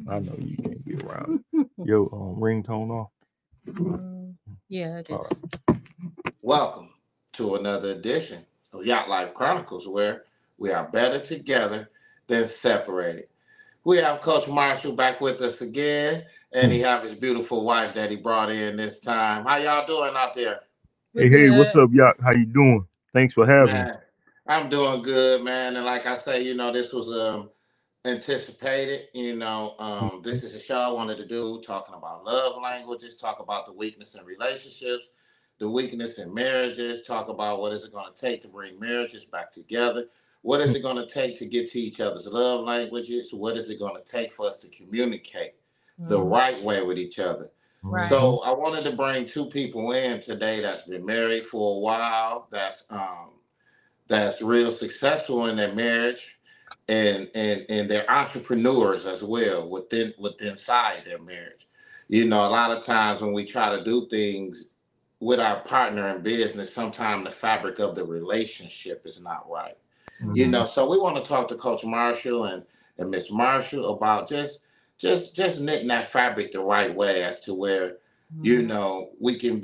I know you can't be around it. Yo, ringtone off. Yeah, it All is. right. Welcome to another edition of Yatlife Chronicles, where we are better together than separated. We have Coach Marshall back with us again, and he have his beautiful wife that he brought in this time. How y'all doing out there? We're Hey, what's good. up, y'all? How you doing? Thanks for having me. Man, I'm doing good, man. And like I say, this was anticipated. This is a show I wanted to do, talking about love languages, talk about the weakness in relationships, the weakness in marriages, talk about what is it going to take to bring marriages back together. What is it going to take to get to each other's love languages? What is it going to take for us to communicate the right way with each other? Right. So I wanted to bring two people in today that's been married for a while, that's real successful in their marriage, and they're entrepreneurs as well within inside their marriage. A lot of times when we try to do things with our partner in business, sometimes the fabric of the relationship is not right. So we want to talk to Coach Marshall and Miss Marshall about just knitting that fabric the right way, as to where we can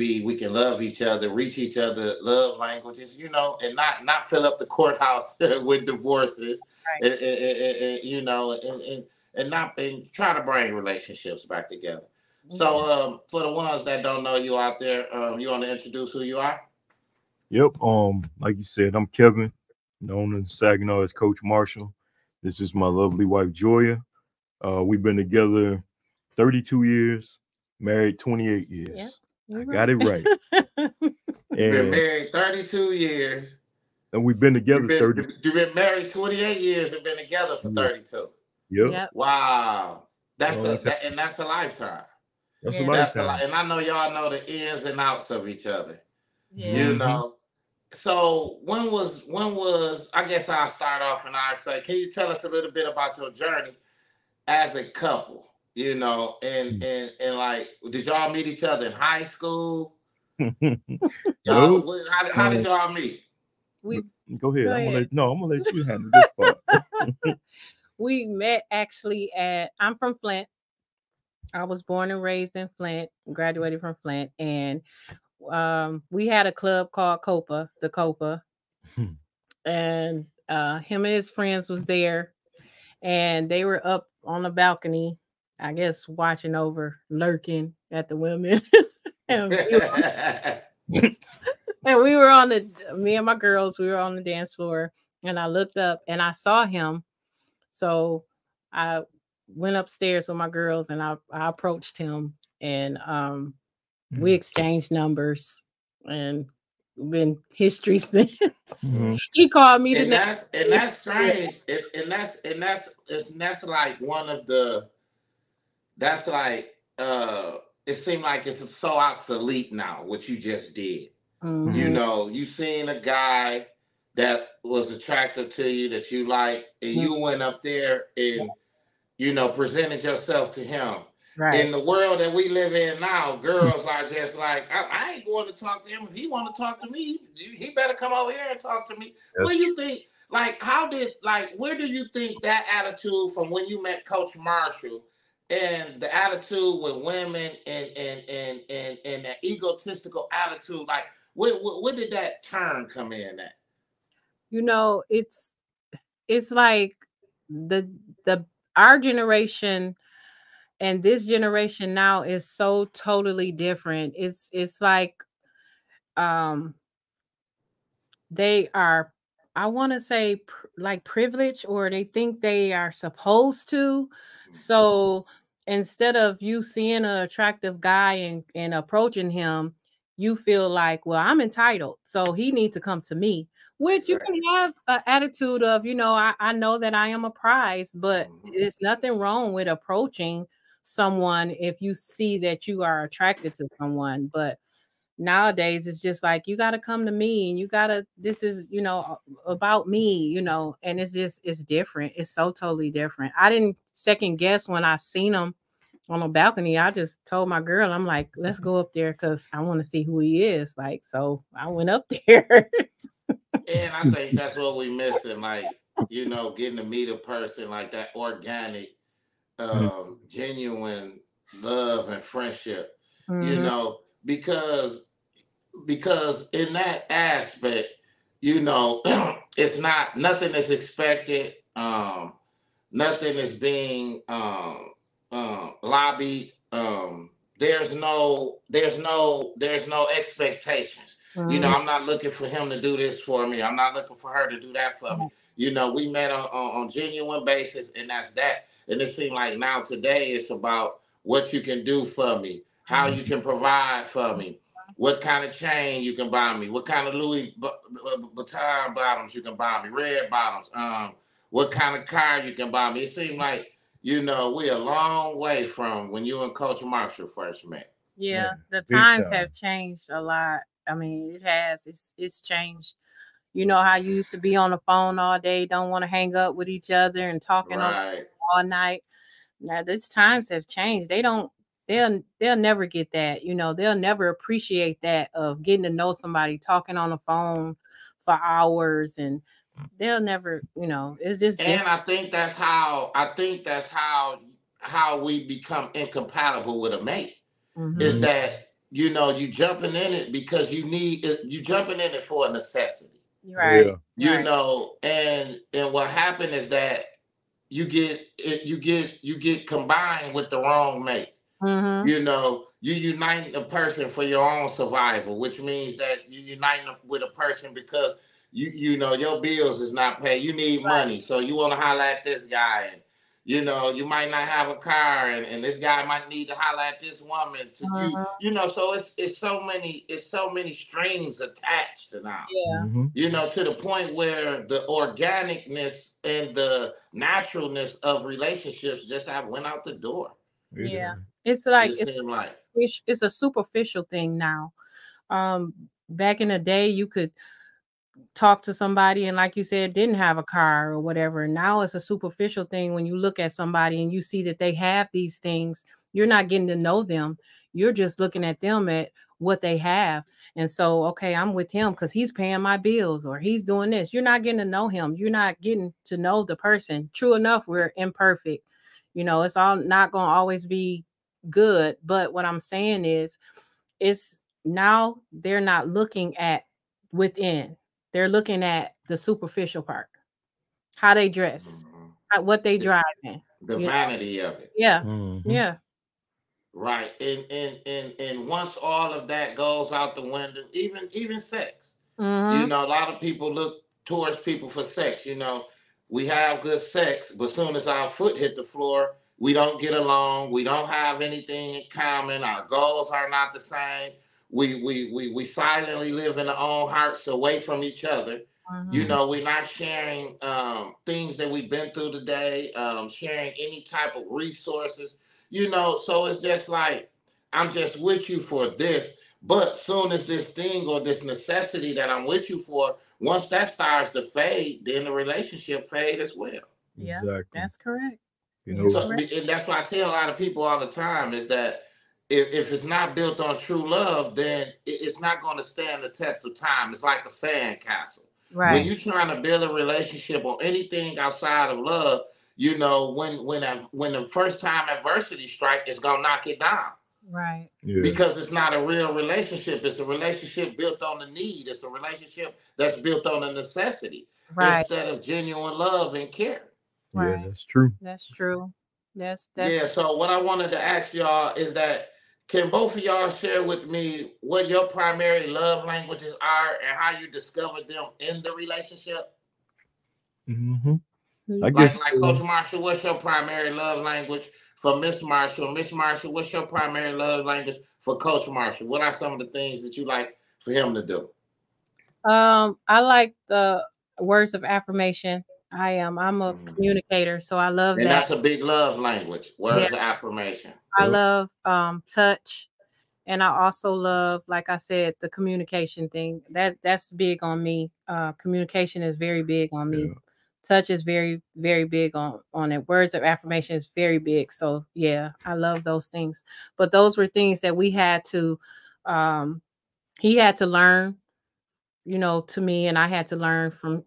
love each other, reach each other love languages, and not fill up the courthouse with divorces, Right. and try to bring relationships back together. So for the ones that don't know you out there, you want to introduce who you are? Yep. Like you said, I'm Kevin, known in Saginaw as Coach Marshall. This is my lovely wife Joya. We've been together 32 years, married 28 years. Yeah, I got it right. You've been and married 32 years. and we've been together 30. You've been married 28 years and been together for 32. Yep. Yep. Wow. Long time. And that's a lifetime. That's a Yeah. That's a lifetime. lot. And I know y'all know the ins and outs of each other. Yeah. So when was I guess I'll start off and I say, can you tell us a little bit about your journey as a couple? And like, did y'all meet each other in high school? No. How did y'all meet? We Go ahead. Go I'm ahead. gonna let you handle this part. we met actually I'm from Flint. I was born and raised in Flint, graduated from Flint, and we had a club called Copa, the Copa, and him and his friends was there, and they were up on the balcony, I guess, watching over, lurking at the women. and, and we were on the me and my girls, we were on the dance floor, and I looked up and I saw him. So I went upstairs with my girls and I approached him, and we exchanged numbers, and been history since. He called me the and next that's day. strange. And that's like one of the that's like it seemed like it's so obsolete now what you just did. Mhm. You seen a guy that was attractive to you, that you like, and you went up there and presented yourself to him. In Right. the world that we live in now, girls are just like, I ain't going to talk to him. If he want to talk to me, he better come over here and talk to me. What That's do you think? Like, where do you think that attitude from when you met Coach Marshall and the attitude with women and that egotistical attitude, like, where did that turn come in at? It's like the our generation and this generation now is so totally different. It's like um they are, I want to say, like privileged, or they think they are supposed to. So instead of you seeing an attractive guy and approaching him, you feel like, well, I'm entitled, so he needs to come to me. Which you can Exactly. have an attitude of, I know that I am a prize, but Mhm. there's nothing wrong with approaching someone if you see that you are attracted to someone. But nowadays it's just like, you got to come to me, and you got to, this is, about me, and it's different. It's so totally different. I didn't second guess when I seen him on a balcony. I just told my girl, I'm like, let's go up there because I want to see who he is. Like, so I went up there. And I think that's what we missing, like, getting to meet a person like that organic genuine love and friendship, you Mm-hmm. know, because in that aspect, you know, it's not nothing is expected. Nothing is being lobbied. There's no expectations. You know, Mm-hmm. I'm not looking for him to do this for me. I'm not looking for her to do that for me. You know, we met on genuine basis, and that's that. And it seemed like now today it's about what you can do for me, how you can provide for me, what kind of chain you can buy me, what kind of Louis Vuitton bottoms you can buy me, red bottoms, what kind of car you can buy me. It seemed like, you know, we're a long way from when you and Coach Marshall first met. Yeah, Man, the big times time. have changed a lot. I mean, it has. It's changed. You know how you used to be on the phone all day, don't want to hang up with each other and talking on Right. all night. Now these times have changed. They don't. They'll never get that. You know, they'll never appreciate that of getting to know somebody, talking on the phone for hours, and they'll never. You know, it's just And different. I think that's how we become incompatible with a mate. Is Hmm. Mhm. that, you know, you jumping in it because you jumping in it for a necessity. Right. Yeah. You Right. know, and what happened is that you get combined with the wrong mate. Hmm. You know, you unite a person for your own survival, which means that you unite with a person because you know your bills is not paid. You need Right. money, so you want to holler at this guy, and you know you might not have a car, and this guy might need to holler at this woman to you. Hmm. You know, so it's so many strings attached now. Yeah. Mhm. You know, to the point where the organicness and the naturalness of relationships just have went out the door. It Yeah. is. It's It like seemed like. it's a superficial thing now. Um, Back in the day, you could talk to somebody and, like you said, didn't have a car or whatever. Now it's a superficial thing when you look at somebody and you see that they have these things. You're not getting to know them. You're just looking at them at what they have. And so, okay, I'm with him because he's paying my bills or he's doing this. You're not getting to know him. You're not getting to know the person. True enough, we're imperfect. You know, it's all not going to always be good. But what I'm saying is, it's now they're not looking at within. They're looking at the superficial part, how they dress, Mhm. what they The, driving. the You know, vanity of it. yeah, Mhm. yeah. Right. And once all of that goes out the window, even sex. You Mm-hmm. know, a lot of people look towards people for sex. You know, we have good sex, but soon as our foot hit the floor, we don't get along. We don't have anything in common. Our goals are not the same. We silently live in our own hearts away from each other. You Mm-hmm. Mhm. know, we're not sharing things that we've been through today, sharing any type of resources. You know, so it's just like I'm just with you for this, but soon as this thing or this necessity that I'm with you for, once that starts to fade, then the relationship fade as well. Yeah, Exactly. that's correct. You You're know. So, correct. and that's why I tell a lot of people all the time is that if it's not built on true love, then it's not going to stand the test of time. It's like a sandcastle. When Right, you're trying to build a relationship or anything outside of love, you know, when the first time adversity strike, it's gonna knock it down right, Yeah. because it's not a real relationship. It's a relationship built on the need. It's a relationship that's built on a necessity right, instead of genuine love and care. Yeah. right. That's true. That's true. Yeah, That's so what I wanted to ask y'all is that can both of y'all share with me what your primary love languages are and how you discovered them in the relationship? Mhm. I mm, Like guess. like Coach Marshall, what's your primary love language for Miss Marshall? Miss Marshall, what's your primary love language for Coach Marshall? What are some of the things that you like for him to do? I like the words of affirmation. I'm a Mhm. communicator, so I love And that. that's a big love language, Yeah, words of affirmation. I Yep. love touch. And I also love, like I said, the communication thing. That's big on me. Communication is very big on me. Yeah. Touch is very, very big on it. Words of affirmation is very big. So yeah, I love those things. But those were things that we had to um he had to learn, to me, and I had to learn from,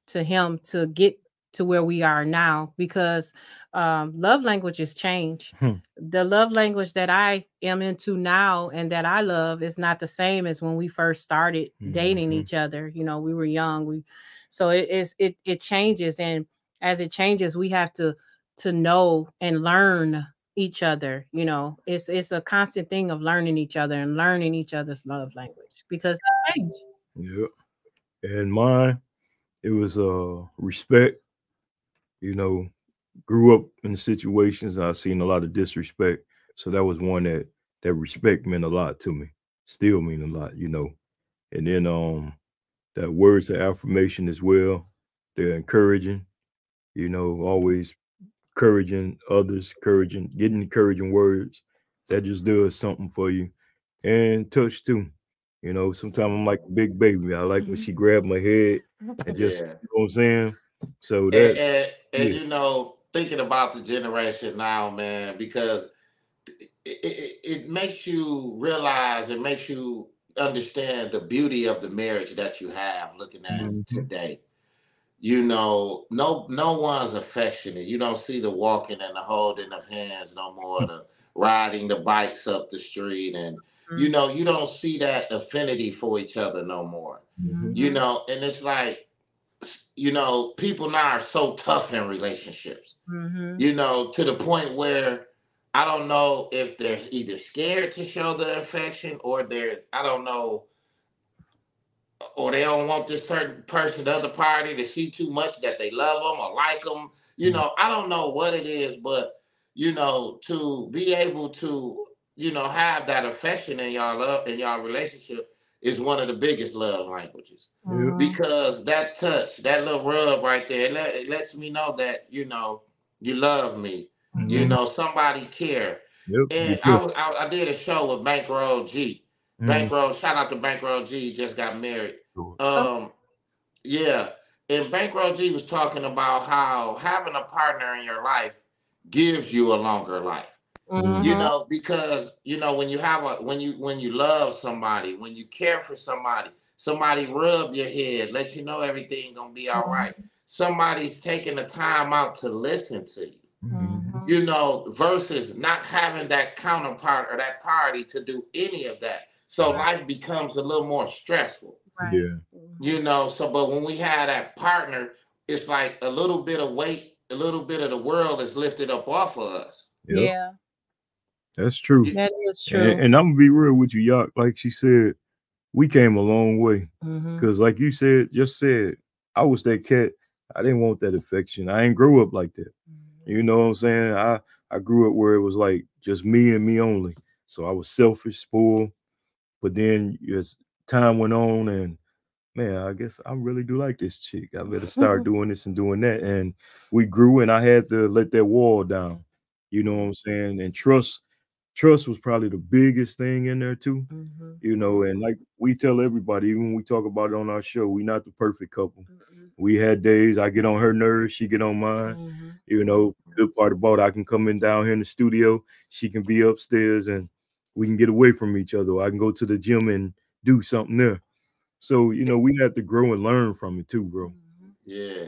to him to get to where we are now, because love languages change. Hmm. The love language that I am into now and that I love is not the same as when we first started dating Mhm. each other. You know, we were young. So it changes, and as it changes, we have to know and learn each other. You know, it's a constant thing of learning each other and learning each other's love language, because they change. Yeah. And mine, it was respect. You know, grew up in situations I've seen a lot of disrespect. So that was one that respect meant a lot to me. Still mean a lot, you know. And then that words of affirmation as well. They're encouraging, you know, always encouraging others, encouraging, getting encouraging words. That just does something for you. And touch too. You know, sometimes I'm like a big baby. I like when she grabbed my head and just, Yeah. you know what I'm saying? So And, that, and yeah. you know, thinking about the generation now, man, because it makes you realize, it makes you understand the beauty of the marriage that you have looking at Mhm. today. You know, no one's affectionate. You don't see the walking and the holding of hands no more, the riding the bikes up the street, and you know, you don't see that affinity for each other no more. Mhm. You Mhm. know, and it's like, you know, people now are so tough in relationships, Mhm. you know, to the point where I don't know if they're either scared to show their affection, or they're, I don't know, or they don't want this certain person, the other party, to see too much that they love them or like them. You Mhm. know, I don't know what it is, but you know, to be able to, you know, have that affection in y'all love, in y'all relationship, is one of the biggest love languages, Yep. Mhm. because that touch, that little rub right there, it lets me know that, you know, you love me. You Mhm. know, somebody care. Yep. You And too. I did a show with Bankroll G. Mhm. Bankroll, shout out to Bankroll G, just got married. Sure. Oh. Um, yeah. And Bankroll G was talking about how having a partner in your life gives you a longer life. You Mhm. Mhm. know, because you know, when you have a, when you love somebody, when you care for somebody, somebody rub your head, let you know everything gonna be all right. Mhm. Somebody's taking the time out to listen to you. Mhm. Mhm. You know, versus not having that counterpart or that party to do any of that. So Right. life becomes a little more stressful. Right. Yeah. You Mhm. know, so but when we have that partner, it's like a little bit of weight, a little bit of the world is lifted up off of us. Yep. Yeah, That's true. You, that is And, true. and I'm gonna be real with you, y'all. Like she said, we came a long way. Mhm. Cause like you said, just said, I was that cat. I didn't want that affection. I ain't grew up like that. Mhm. You know what I'm saying? I grew up where it was like just me and me only. So I was selfish, spoiled. But then as time went on, and man, I guess I really do like this chick. I better start doing this and doing that. And we grew, and I had to let that wall down. You know what I'm saying? And trust was probably the biggest thing in there too. Mhm. You know, and like we tell everybody, even when we talk about it on our show, we not the perfect couple. Mhm. We had days I get on her nerves, she get on mine. Mhm. You know, good part about it, I can come in down here in the studio, she can be upstairs, and we can get away from each other. I can go to the gym and do something there. So, you know, we have to grow and learn from it too, bro. Mhm. yeah.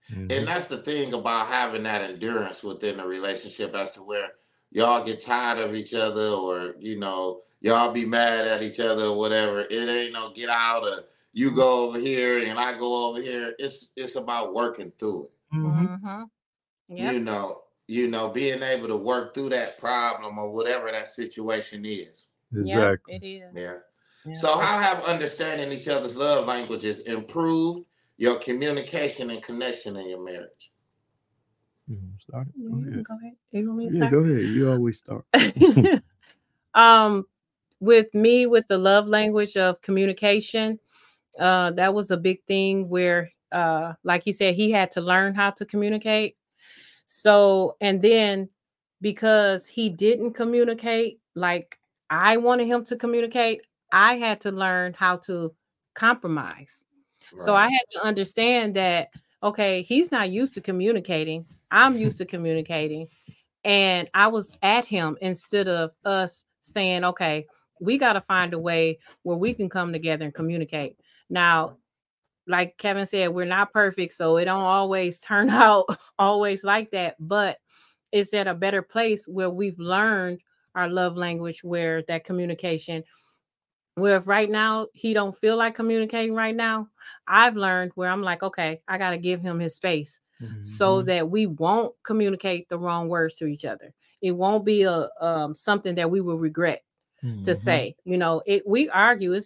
And Hmm. that's the thing about having that endurance within a relationship, as to where y'all get tired of each other, or, you know, y'all be mad at each other or whatever. It ain't no get out, or you go over here and I go over here. It's about working through it. Hmm. Mhm. Yep. You know, being able to work through that problem or whatever that situation is. Yep. Exactly. It is. Yeah. Yeah. So how have understanding each other's love languages improved your communication and connection in your marriage? You wanna start it? Yeah, Go you can ahead. go ahead. You want me to Yeah, go ahead. You always start. start? um, with me, with the love language of communication, that was a big thing where, like he said, he had to learn how to communicate. So, and then because he didn't communicate like I wanted him to communicate, I had to learn how to compromise. So I Right. had to understand that, okay, he's not used to communicating. I'm used to communicating. And I was at him instead of us saying, okay, we got to find a way where we can come together and communicate. Now, like Kevin said, we're not perfect, so it don't always turn out always like that, but it's at a better place where we've learned our love language, where that communication, where if right now he don't feel like communicating right now, I've learned where I'm like, okay, I got to give him his space so that we won't communicate the wrong words to each other. It won't be a something that we will regret to say. You know, we argue.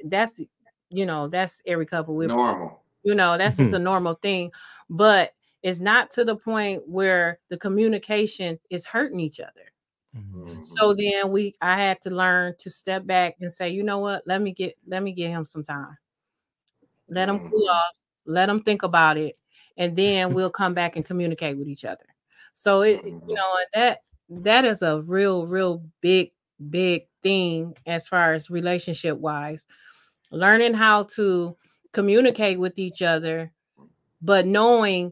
That's, you know, that's every couple. Normal. You know, that's just a normal thing, but it's not to the point where the communication is hurting each other. So then I had to learn to step back and say, you know what, let me get him some time. Let him cool off, let him think about it, and then we'll come back and communicate with each other. So you know, that is a real big thing as far as relationship wise. Learning how to communicate with each other, but knowing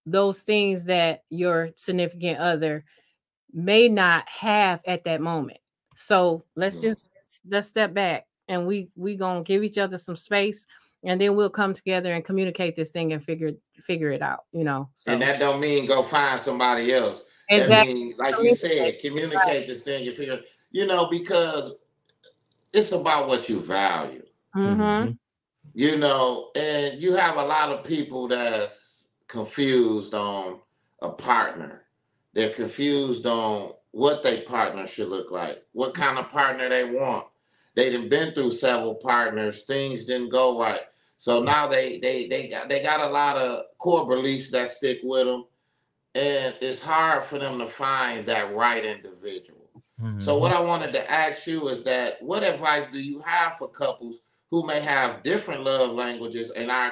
those things that your significant other may not have at that moment. So let's step back, and we gonna give each other some space, and then we'll come together and communicate this thing and figure it out, you know. So, and that don't mean go find somebody else. That exactly. means, like you said, communicate this thing and figure, you know, because it's about what you value. You know, and you have a lot of people that's confused on a partner. They're confused on what their partner should look like, what kind of partner they want. They done been through several partners, things didn't go right. So now they got a lot of core beliefs that stick with them, and it's hard for them to find that right individual. So what I wanted to ask you is that, what advice do you have for couples who may have different love languages and now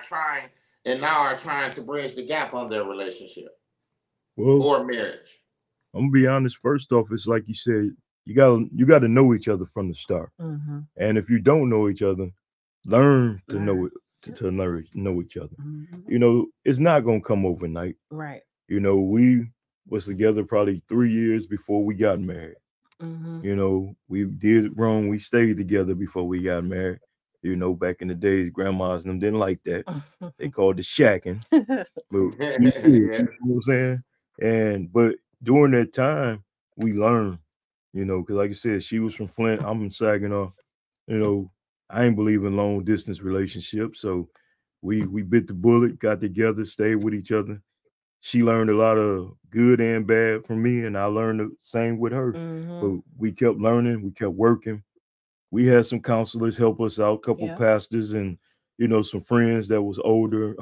are trying to bridge the gap on their relationship or marriage? I'm gonna be honest. First off, it's like you said, you gotta know each other from the start. And if you don't know each other, learn to know each other. You know, it's not gonna come overnight. Right. You know, we was together probably 3 years before we got married. You know, we did wrong. We stayed together before we got married. You know, back in the days, grandmas and them didn't like that. They called it shacking. But we did, you know what I'm saying? But during that time, we learned, you know, because like I said, she was from Flint, I'm in Saginaw. You know, I ain't believe in long distance relationships. So we bit the bullet, got together, stayed with each other. She learned a lot of good and bad from me, and I learned the same with her. But we kept learning, we kept working. We had some counselors help us out, couple pastors, and you know, some friends that was older,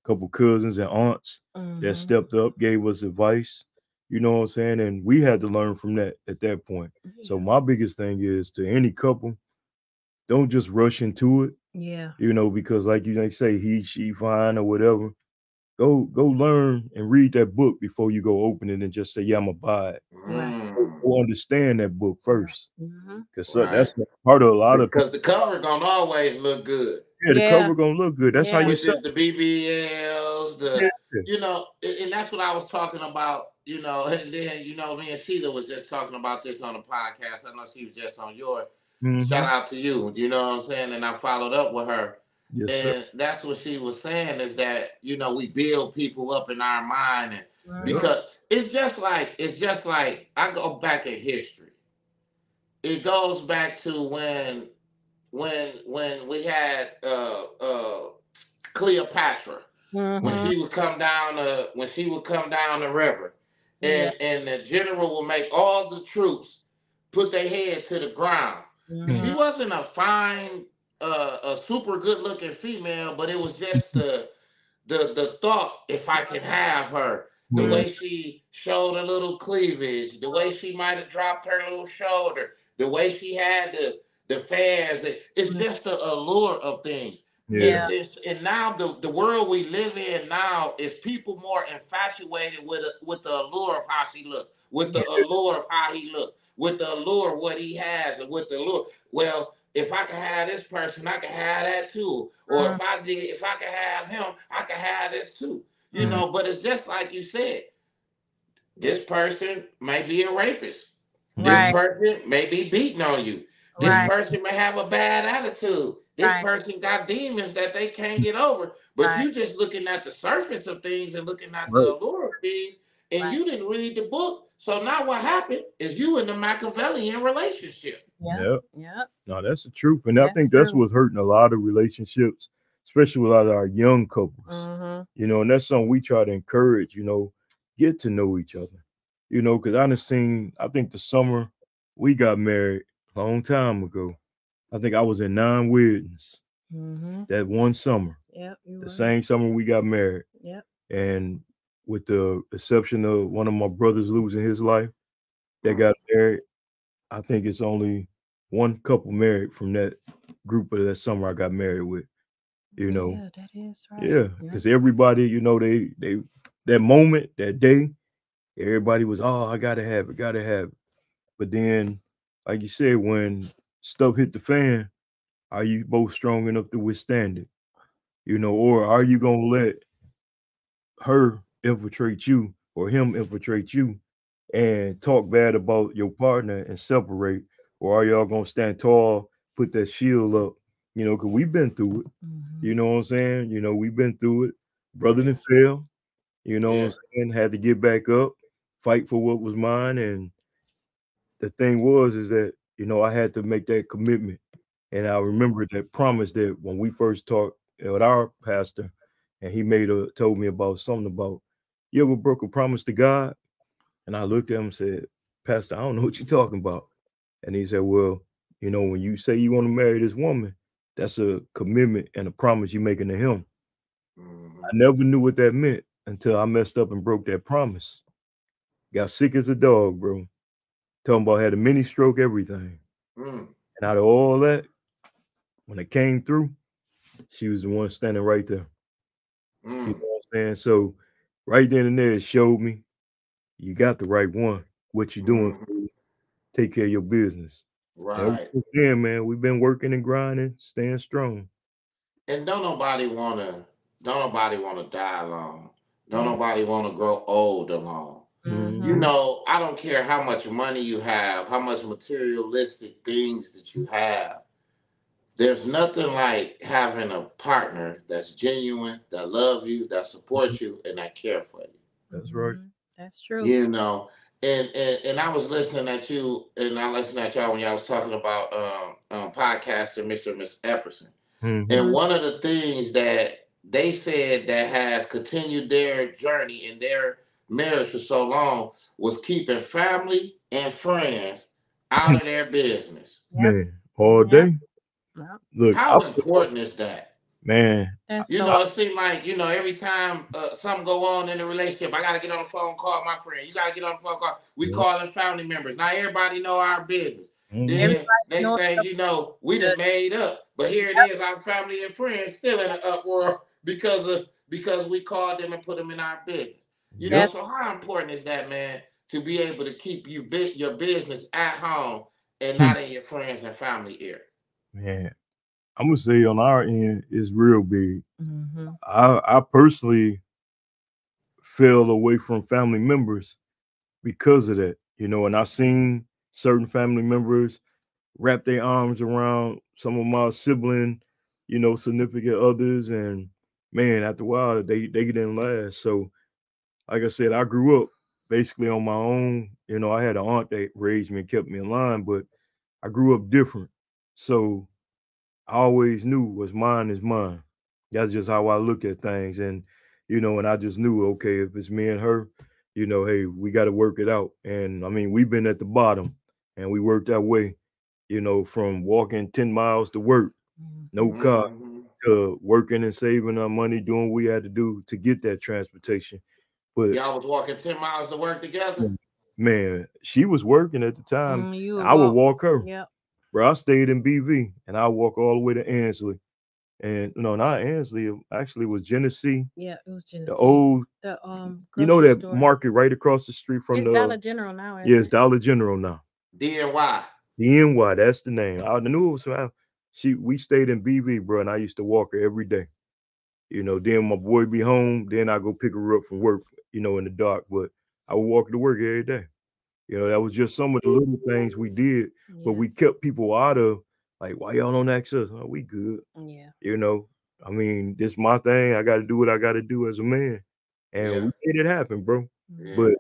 couple cousins and aunts that stepped up, gave us advice. You know what I'm saying? And we had to learn from that at that point. So my biggest thing is to any couple, don't just rush into it. Yeah. You know, because like you say, he, she, fine or whatever. Go learn and read that book before you go open it and just say, yeah, I'm gonna buy it. Go understand that book first. Because that's part of a lot of people. Because the cover gonna always look good. Yeah, the cover gonna look good. That's how you sell. The BBLs, you know, and that's what I was talking about, you know, and then, you know, me and Sheila was just talking about this on the podcast. I know she was just on yours. Shout out to you, you know what I'm saying? And I followed up with her. Yes, and sir. That's what she was saying, is that, you know, we build people up in our mind, and because it's just like I go back in history. It goes back to when we had Cleopatra, when she would come down the river, and the general would make all the troops put their head to the ground. She wasn't a fine, a super good looking female, but it was just the thought, if I can have her, the way she showed a little cleavage, the way she might have dropped her little shoulder, the way she had the fans, it's just the allure of things. And now the world we live in now is people more infatuated with the allure of how she looked, with the allure of how he looked, with the allure of what he has, and with the allure. Well, if I could have this person, I could have that too. Or if I could have him, I could have this too. You know, but it's just like you said. This person may be a rapist. This person may be beating on you. This person may have a bad attitude. This Right. person got demons that they can't get over. But Right. you just looking at the surface of things and looking at the Right. allure of things, and Right. you didn't read the book. So now what happened is you in the Machiavellian relationship. Yep. Yep. Yep. No, that's the truth. And I That's think that's true. what's hurting a lot of relationships, especially with a lot of our young couples. Mm-hmm. And that's something we try to encourage, get to know each other. Because I think the summer we got married a long time ago. I think I was in 9 weddings Mm-hmm. that one summer, Yep. You the were. same summer we got married. Yep. And with the exception of one of my brothers losing his life that Mm. got married, I think it's only one couple married from that group of that summer I got married with, you know. Yeah, that is right. Yeah, Yep. because everybody, they that moment, that day, everybody was, oh, I gotta have it, gotta have it. But then, like you said, when stuff hit the fan, are you both strong enough to withstand it? Or are you gonna let her infiltrate you or him infiltrate you and talk bad about your partner and separate? Or are y'all gonna stand tall, put that shield up? Because we've been through it. Mm-hmm. You know what I'm saying? We've been through it. Brother done fell, what Yeah. I'm saying? Had to get back up, fight for what was mine. And the thing is that, I had to make that commitment. And I remember that promise that when we first talked with our pastor, and he told me about something about, you ever broke a promise to God? And I looked at him and said, Pastor, I don't know what you're talking about. And he said, well, when you say you want to marry this woman, that's a commitment and a promise you're making to him. I Mhm. never knew what that meant until I messed up and broke that promise. Got sick as a dog, bro. Talking about had a mini stroke, everything. Mm. And out of all that, when it came through, she was the one standing right there. You know Mm. what I'm saying? So right then and there, it showed me you got the right one. What you doing? Mhm. Take care of your business. And ever Right. since then, man, we've been working and grinding, staying strong. And don't nobody wanna die alone. Don't Yeah. nobody wanna grow old alone. You Mm-hmm. Mm-hmm. know, I don't care how much money you have, how much materialistic things that you have. There's nothing like having a partner that's genuine, that love you, that support you, and that care for you. That's right. Mm-hmm. That's true. You know, and I was listening at you, and I listened at y'all when y'all was talking about podcaster Mr. and Miss Epperson. Mm-hmm. And Mm-hmm. one of the things that they said that has continued their journey in their marriage for so long was keeping family and friends out of their business. Yep. Man, all Yep. day. Yep. Look, How important is that? man, That's You so. know, it seems like, every time something go on in the relationship, I got to get on the phone, call my friend. You got to get on the phone, call. We yeah. calling family members. Now everybody know our business. Mm-hmm. Then Everybody next knows thing you know, we the. done made up. But here it Yep. is, our family and friends still in an uproar because we called them and put them in our business. Yep. So how important is that, man, to be able to keep your business at home and Hmm. not in your friends and family ear? Man, I'm gonna say on our end, it's real big. Mm-hmm. I personally fell away from family members because of that, and I've seen certain family members wrap their arms around some of my sibling, significant others, and man, after a while, they didn't last. So, like I said, I grew up basically on my own. I had an aunt that raised me and kept me in line, but I grew up different. So I always knew what's mine is mine. That's just how I look at things. And I just knew, okay, if it's me and her, hey, we got to work it out. And I mean, we've been at the bottom and we worked our way, from walking 10 miles to work, no Mm-hmm. car, Hmm. to working and saving our money, doing what we had to do to get that transportation. But Y'all was walking 10 miles to work together? man, she was working at the time. You would I would walk. walk her. Yep. Bro, I stayed in BV and I walk all the way to Ansley. And no, not Ansley. It actually was Genesee, Yeah, it was the Genesee. old, The grocery that store. market right across the street from It's Dollar General now, yeah, isn't it's it? Dollar General now. DNY. DNY, that's the name. I knew it was we stayed in BV, bro, and I used to walk her every day. Then my boy be home, then I go pick her up from work, in the dark. But I would walk her to work every day. That was just some of the little things we did, but Yeah. we kept people out of Like, why y'all don't ask us? Oh, we good. Yeah. You know, I mean, this my thing. I got to do what I got to do as a man, and Yeah, we made it happen, bro. yeah, But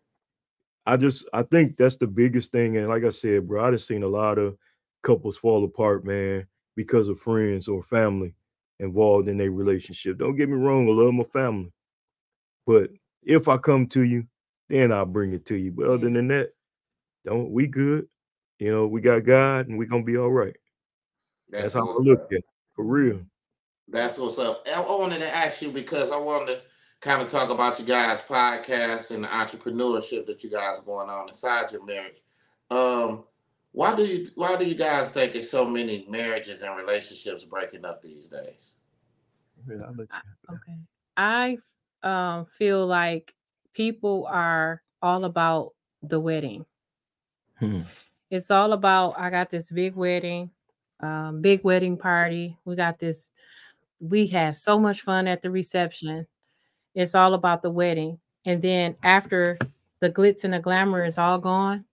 I think that's the biggest thing. And like I said, bro, I just seen a lot of couples fall apart, man, because of friends or family involved in their relationship. Don't get me wrong, I love my family. But if I come to you, then I'll bring it to you. But other Yeah. than that, don't we good. You know, we got God and we gonna be all right. That's that's how what's I look up. at it, for real. That's what's up. I wanted to ask you because I wanted to kind of talk about you guys' podcast and the entrepreneurship that you guys are going on inside your marriage. Um, why do you guys think it's so many marriages and relationships breaking up these days? Yeah, I'll let you. Okay. I feel like people are all about the wedding. Hmm. It's all about I got this big wedding party. We had so much fun at the reception. It's all about the wedding. And then after the glitz and the glamour is all gone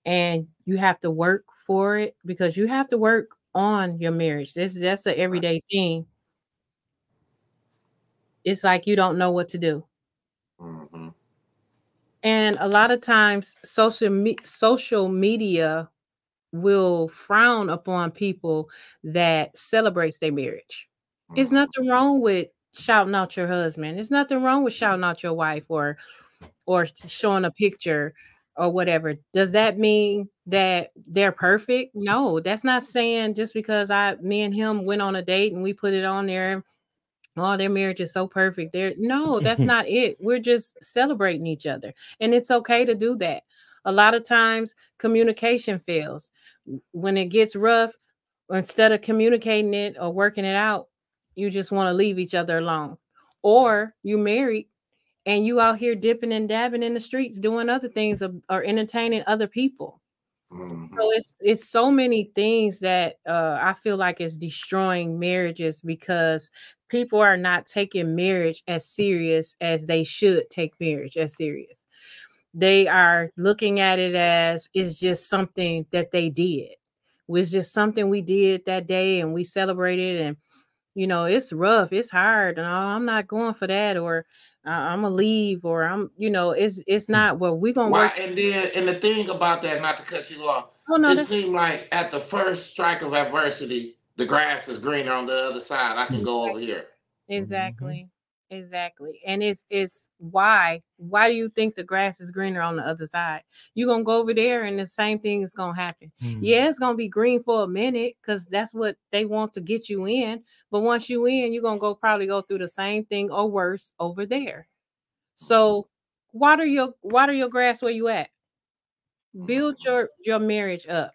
and you have to work for it because you have to work on your marriage. That's an everyday thing. It's like you don't know what to do. Mm-hmm. And a lot of times social media will frown upon people that celebrates their marriage. There's Mm-hmm. nothing wrong with shouting out your husband. There's nothing wrong with shouting out your wife or showing a picture or whatever. Does that mean that they're perfect? No, that's not saying just because me and him went on a date and we put it on there. Oh, their marriage is so perfect. No, that's not it. We're just celebrating each other. And it's okay to do that. A lot of times communication fails. When it gets rough, instead of communicating it or working it out, you just want to leave each other alone. Or you married and you out here dipping and dabbing in the streets doing other things or entertaining other people. Mm-hmm. So it's so many things that I feel like is destroying marriages because people are not taking marriage as serious as they should take marriage as serious. They are looking at it as it's just something that they did. It was just something we did that day and we celebrated and it's rough, it's hard. And I'm not going for that or I'm gonna leave or it's not well we're gonna Why? work. And the thing about that, not to cut you off, Oh no, it that's seemed like at the first strike of adversity, the grass is greener on the other side. I can go over here. Mhm. exactly. Exactly. And it's why do you think the grass is greener on the other side? You're gonna go over there and the same thing is gonna happen. Mhm. Yeah, it's gonna be green for a minute because that's what they want to get you in. But once you in, you're gonna probably go through the same thing or worse over there. So water your grass where you at. Build Mm-hmm. your marriage up.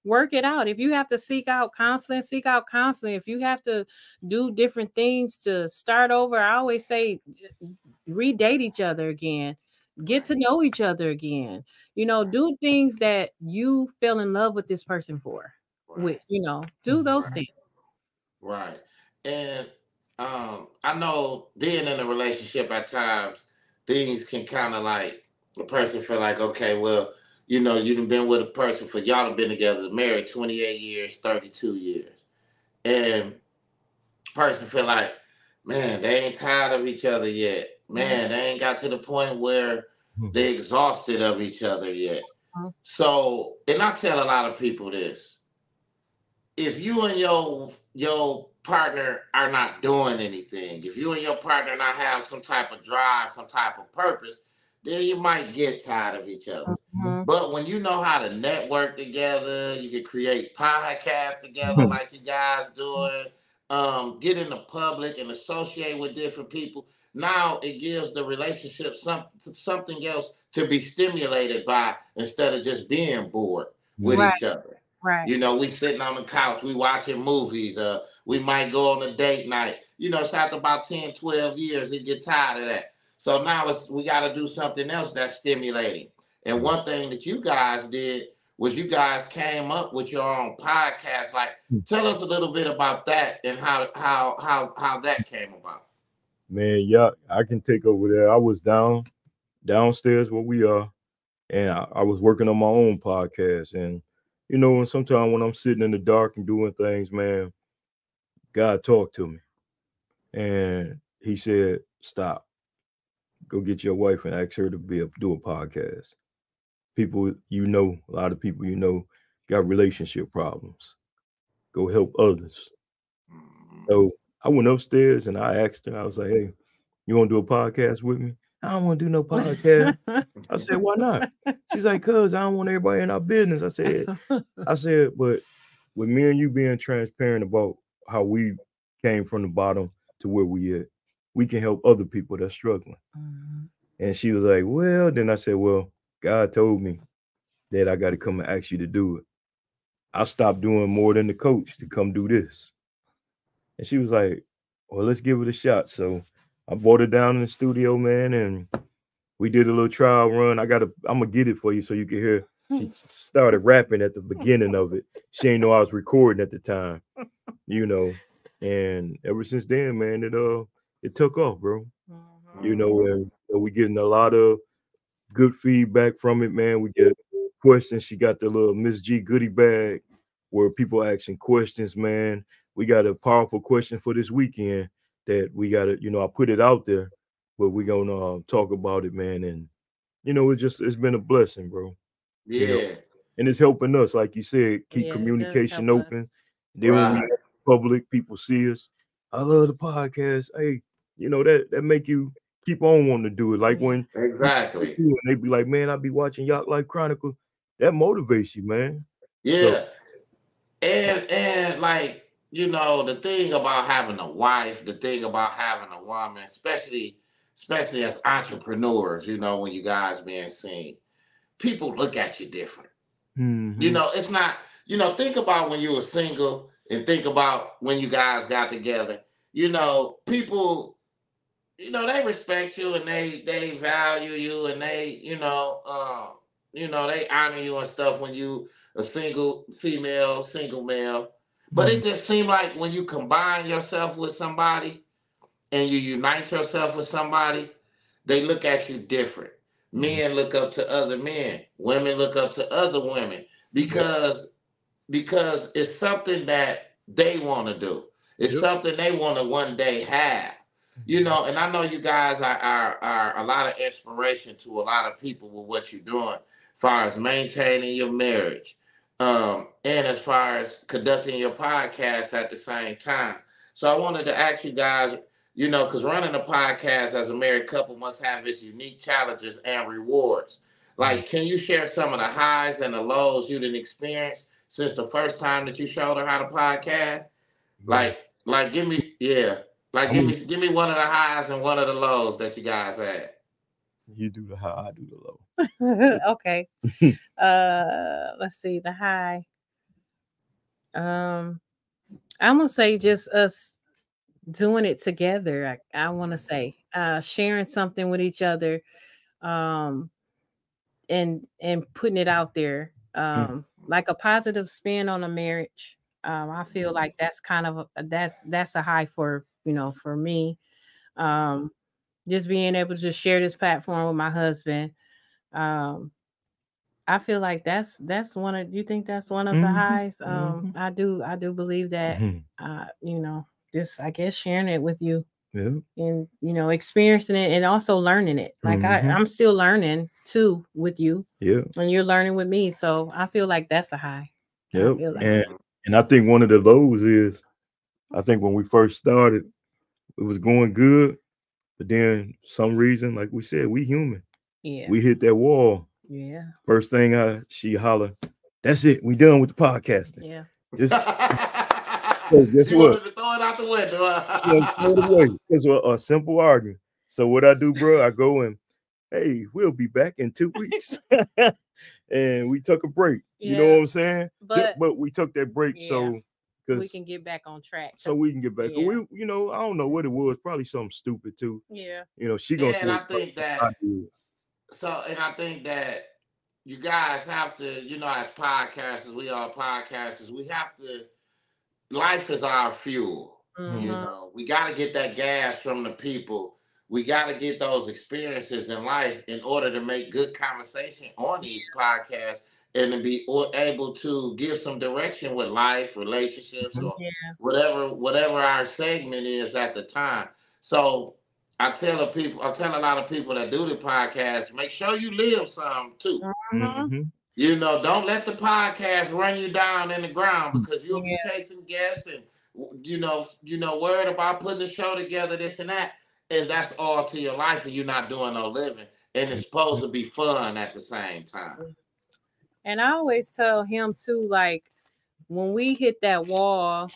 Work it out. If you have to seek out counseling, seek out counseling. If you have to do different things to start over, I always say redate each other again. Get Right, to know each other again. Do things that you fell in love with this person for. With, right, do those right, things. right. And I know being in a relationship at times, things can kind of like the person feel like, okay, well, you've been with a person for y'all have been together, married 28 years, 32 years. And person feel like, man, they ain't tired of each other yet. Mhm. Man, they ain't got to the point where Mhm. they exhausted of each other yet. So, and I tell a lot of people this: if you and your partner are not doing anything, if you and your partner not have some type of drive, some type of purpose, then you might get tired of each other. Mhm. But when you know how to network together, you can create podcasts together like you guys doing, get in the public and associate with different people. Now it gives the relationship something else to be stimulated by instead of just being bored with Right, each other. right. We sitting on the couch, we watching movies, we might go on a date night. It's after about 10, 12 years, they get tired of that. So now we got to do something else that's stimulating. And one thing that you guys did was you guys came up with your own podcast. Like, tell us a little bit about that and how that came about. Man, yeah, I can take over there. I was downstairs where we are, and I was working on my own podcast, and you know, and sometimes when I'm sitting in the dark and doing things, man, God talked to me. And he said, stop. Go get your wife and ask her to do a podcast. People a lot of people got relationship problems. Go help others. So I went upstairs and I asked her, I was like, hey, you want to do a podcast with me? I don't want to do no podcast. I said, why not? She's like, cuz I don't want everybody in our business. I said, but with me and you being transparent about how we came from the bottom to where we at, we can help other people that's struggling. And she was like, well, then I said, well, God told me that I got to come and ask you to do it. I stopped doing more than the coach to come do this. And she was like, well, let's give it a shot. So I brought her down in the studio, man, and we did a little trial run. I'm gonna get it for you so you can hear. She started rapping at the beginning of it. She didn't know I was recording at the time, you know. And ever since then, man, it took off, bro. You know, and we getting a lot of good feedback from it, man. We get questions. She got the little Miss G goodie bag where people asking questions, man. We got a powerful question for this weekend that we got to, I put it out there, but we're going to talk about it, man. And, it's been a blessing, bro. Yeah. And it's helping us, like you said, keep Yeah, communication open. us. Then when we Right. public, people see us. I love the podcast. Hey, that make you keep on wanting to do it. Like when Exactly. and they be like, man, I be watching Yatlife Chronicles. That motivates you, man. So Yeah. And like, the thing about having a wife, the thing about having a woman, especially as entrepreneurs, when you guys being seen, people look at you different. It's not, think about when you were single and think about when you guys got together. People, they respect you and they value you and they honor you and stuff when you a single female, single male. But it just seemed like when you combine yourself with somebody and you unite yourself with somebody, they look at you different. Men look up to other men. Women look up to other women because it's something that they want to do. It's something they want to one day have. And I know you guys are a lot of inspiration to a lot of people with what you're doing as far as maintaining your marriage, and as far as conducting your podcast at the same time. So I wanted to ask you guys, because running a podcast as a married couple must have its unique challenges and rewards. Like, can you share some of the highs and the lows you didn't experience since the first time that you showed her how to podcast? Give me, give me one of the highs and one of the lows that you guys had. You do the high, I do the low. Okay. Let's see the high. I'm gonna say just us doing it together. I want to say sharing something with each other, and putting it out there, like a positive spin on a marriage. I feel like that's kind of that's a high for for me. Just being able to share this platform with my husband. Um, I feel like that's one of you think that's one of the highs. I do believe that just I guess sharing it with you and experiencing it and also learning it. Like I'm still learning too with you. And you're learning with me. So I feel like that's a high. Yep. And I think one of the lows is I think when we first started, it was going good, but then some reason, like we said, we human. Yeah. We hit that wall. Yeah. First thing she holler, that's it. We done with the podcasting. Yeah. So guess you what? wanted to throw it out the window. Throw it away. It's a simple argument. So what I do, bro, I go and, hey, we'll be back in 2 weeks. And we took a break. Yeah. You know what I'm saying? But we took that break so we can get back on track. So we can get back. Yeah. We, I don't know what it was. Probably something stupid too. Yeah. She gonna say. And I think that. And I think that you guys have to, as podcasters, we are podcasters. We have to. Life is our fuel. We got to get that gas from the people. We got to get those experiences in life in order to make good conversation on these podcasts and to be able to give some direction with life, relationships, Mhm. or whatever our segment is at the time. So I tell a lot of people that do the podcast, make sure you live some too. Mhm. Mhm. Don't let the podcast run you down in the ground, because you'll be Yeah. chasing guests and worried about putting the show together, this and that, and that's all to your life, and you're not doing no living. And it's supposed to be fun at the same time. And I always tell him too, like when we hit that wall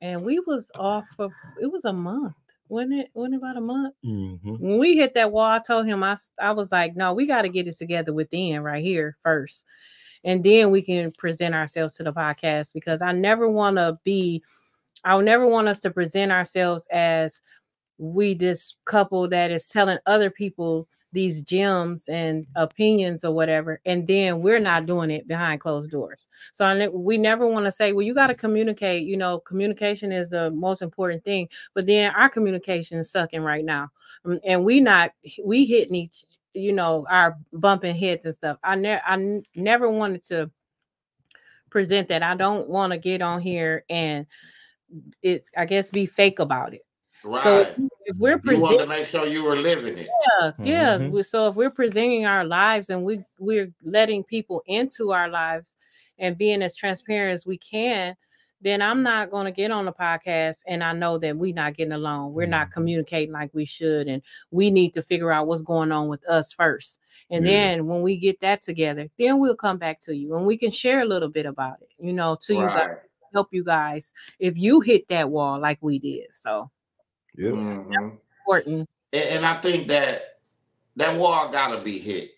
and we was off for it was a month. Wasn't it about a month? Mhm. When we hit that wall, I told him I was like, no, we got to get it together within right here first. And then we can present ourselves to the podcast, because I never want us to present ourselves as we this couple that is telling other people these gems and opinions or whatever, and then we're not doing it behind closed doors. So we never want to say, well, you got to communicate. Communication is the most important thing, but then our communication is sucking right now. And we hitting each, our bumping heads and stuff. I never wanted to present that. I don't want to get on here and it's, I guess, be fake about it. So Right. if we're You wanted presenting, to make sure you were living it. yes. Mhm. So if we're presenting our lives and we're letting people into our lives and being as transparent as we can, then I'm not going to get on the podcast and I know that we're not getting along. We're not communicating like we should, and we need to figure out what's going on with us first. And Yeah. then when we get that together, then we'll come back to you and we can share a little bit about it, to you guys, Right. help you guys if you hit that wall like we did. So Yep. Hmm. important. And I think that wall gotta be hit.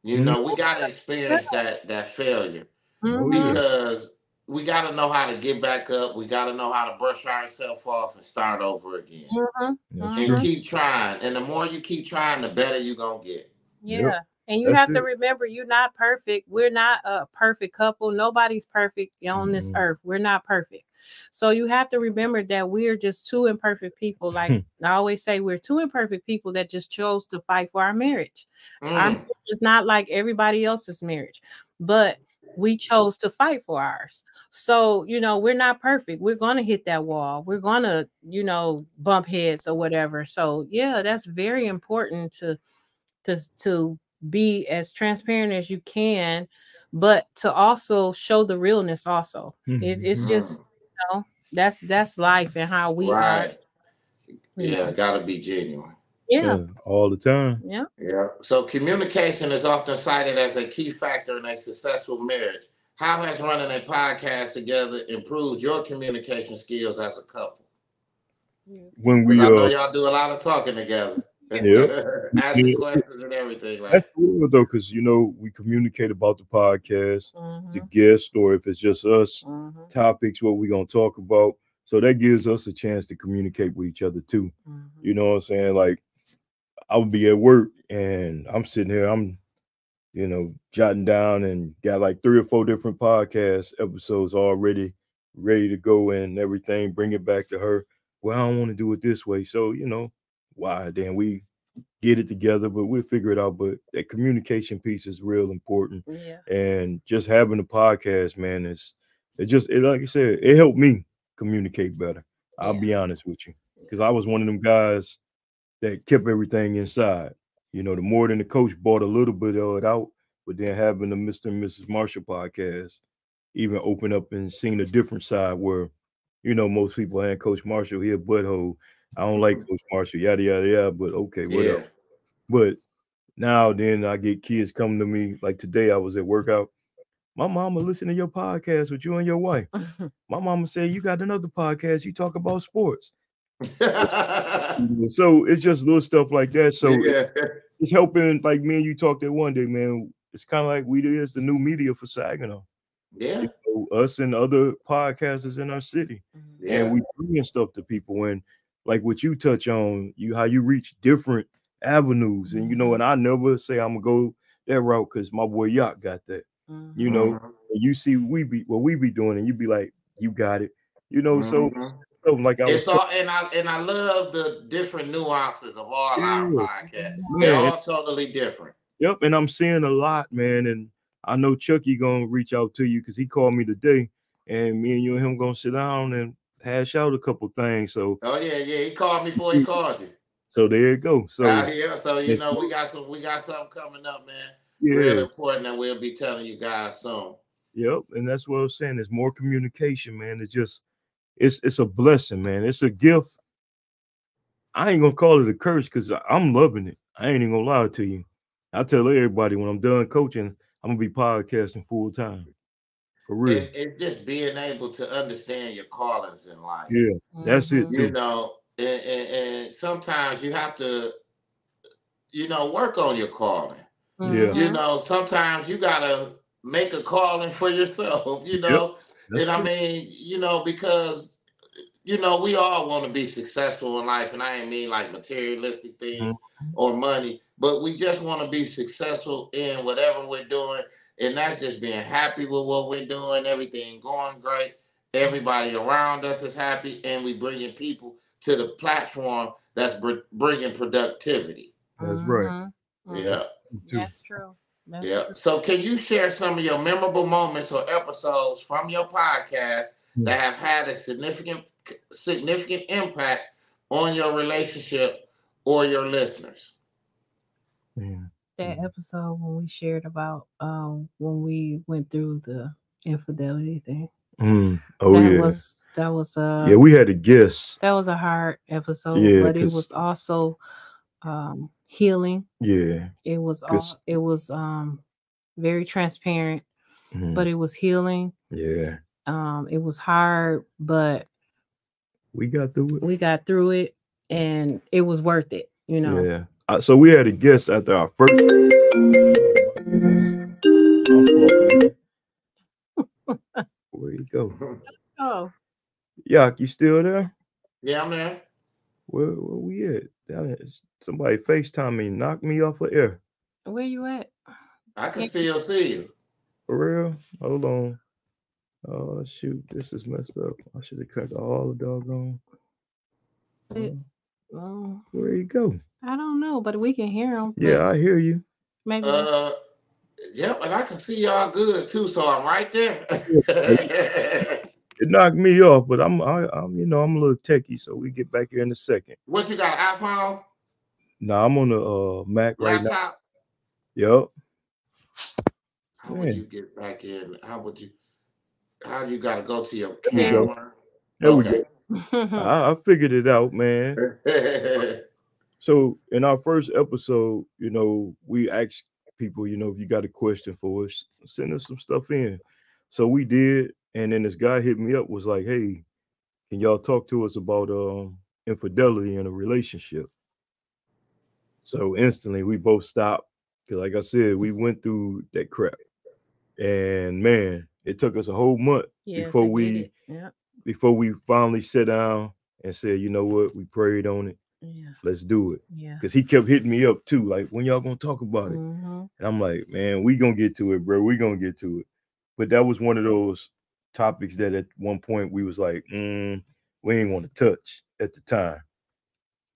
Mhm. We gotta experience that failure, Oh Mm-hmm. yeah. because we gotta know how to get back up. We gotta know how to brush ourselves off and start over again, Mm-hmm. That's and true. Mm-hmm. keep trying. And the more you keep trying, the better you're gonna get. Yep. Yeah. And you That's have to it. remember, you're not perfect. We're not a perfect couple. Nobody's perfect on this Mhm. earth. We're not perfect. So you have to remember that we're just two imperfect people. Like I always say, we're two imperfect people that just chose to fight for our marriage. Our marriage Mm, is not like everybody else's marriage, but we chose to fight for ours. So, we're not perfect. We're going to hit that wall. We're going to, bump heads or whatever. So, yeah, that's very important to be as transparent as you can, but to also show the realness also. It's Mhm. just, mm. that's life and how we are, Right. Yeah, gotta be genuine. yeah, Yeah. All the time. yeah. Yeah. So communication is often cited as a key factor in a successful marriage. How has running a podcast together improved your communication skills as a couple? When Because we I know y'all do a lot of talking together, Yep. asking questions and everything. That's Like, cool though, because we communicate about the podcast, the Mm-hmm. guest, or if it's just us, Mm-hmm. topics, what we're gonna talk about. So that gives us a chance to communicate with each other too. Mm-hmm. You know what I'm saying? Like I would be at work and I'm sitting here, I'm jotting down and got like 3 or 4 different podcast episodes already ready to go and everything. Bring it back to her. Well, I don't want to do it this way. So, why then we get it together, but we'll figure it out. But that communication piece is real important. Yeah. And just having a podcast, man, like you said, it helped me communicate better. I'll Yeah. be honest with you. Because I was one of them guys that kept everything inside. The more than the coach brought a little bit of it out, but then having the Mr. and Mrs. Marshall podcast even open up and seen a different side where, most people had Coach Marshall, he a butthole. I don't like Coach Marshall, yada yada yada, but okay, whatever. yeah, But now then I get kids coming to me like today I was at workout. My mama listen to your podcast with you and your wife. My mama said you got another podcast, you talk about sports. So it's just little stuff like that. So yeah, it's helping, like me and you talked that one day, man. It's kind of like we is the new media for Saginaw. yeah, Us and other podcasters in our city, and yeah. we bringing stuff to people. And like what you touch on, how you reach different avenues, and and I never say I'm gonna go that route because my boy Yacht got that. Mm-hmm. Hmm. And you see what we be doing, and you be like, you got it. So Hmm. something like I was It's all, and I love the different nuances of all our yeah, podcasts. They're man. all totally different. Yep, and I'm seeing a lot, man, and I know Chucky gonna reach out to you because he called me today, and me and you and him gonna sit down and hash out a couple things. So, Oh yeah, yeah. He called me before he called you. so there you go. So, Yeah, so it's- we got something coming up, man. Real yeah, important that we'll be telling you guys soon. yep, and that's what I was saying. There's more communication, man. It's just, it's a blessing, man. It's a gift. I ain't gonna call it a curse because I'm loving it. I ain't even gonna lie to you. I tell everybody when I'm done coaching, I'm gonna be podcasting full time for real. And just being able to understand your callings in life. Yeah, that's it You too. know, and sometimes you have to, work on your calling. Yeah, Sometimes you gotta make a calling for yourself, yep, that's and I true. mean, because we all want to be successful in life, and I ain't mean like materialistic Mhm. things or money, but we just want to be successful in whatever we're doing, and that's just being happy with what we're doing, everything going great, everybody around us is happy, and we bringing people to the platform that's bringing productivity. That's right. Yeah. Too. That's true. That's Yeah. true. So, can you share some of your memorable moments or episodes from your podcast Yeah. that have had a significant impact on your relationship or your listeners? Yeah. That episode when we shared about when we went through the infidelity thing. Oh yeah. That was Yeah, we had a guess. that was a hard episode, Yeah, but it cause was also healing. yeah, cause It was very transparent, but it was healing. yeah, It was hard, but we got through it. we got through it, and it was worth it. Yeah. So we had a guess after our first. Where you go? Oh, Yak, you still there? Yeah, I'm there. Where we at? Somebody FaceTime me, knock me off of air. where you at? I can Can't- still see you. For real? Hold on. Oh shoot, this is messed up. I should have cut all the doggone. it- well, Where you go? I don't know, but we can hear him. Yeah, I hear you. Maybe. Uh, yep, and I can see y'all good too, so I'm right there. It knocked me off, but I'm I'm a little techie, so we get back here in a second. What you got, an iPhone? Nah, I'm on the Mac right now. Laptop? Yep. How would Man, you get back in? How do you got to go to your there we go. camera? There we Okay. go. I figured it out, man. So in our first episode, we asked people, if you got a question for us, send us some stuff in. So we did, and then this guy hit me up, was like, "Hey, can y'all talk to us about infidelity in a relationship?" So instantly we both stopped because, like I said, we went through that crap, and man, it took us a whole month before we finally sat down and said, "You know what? We prayed on it. Yeah. Let's do it." Yeah. Because he kept hitting me up too, like, "When y'all gonna talk about it?" And I'm like, "Man, we gonna get to it, bro. We gonna get to it." But that was one of those topics that at one point we was like, we ain't want to touch at the time,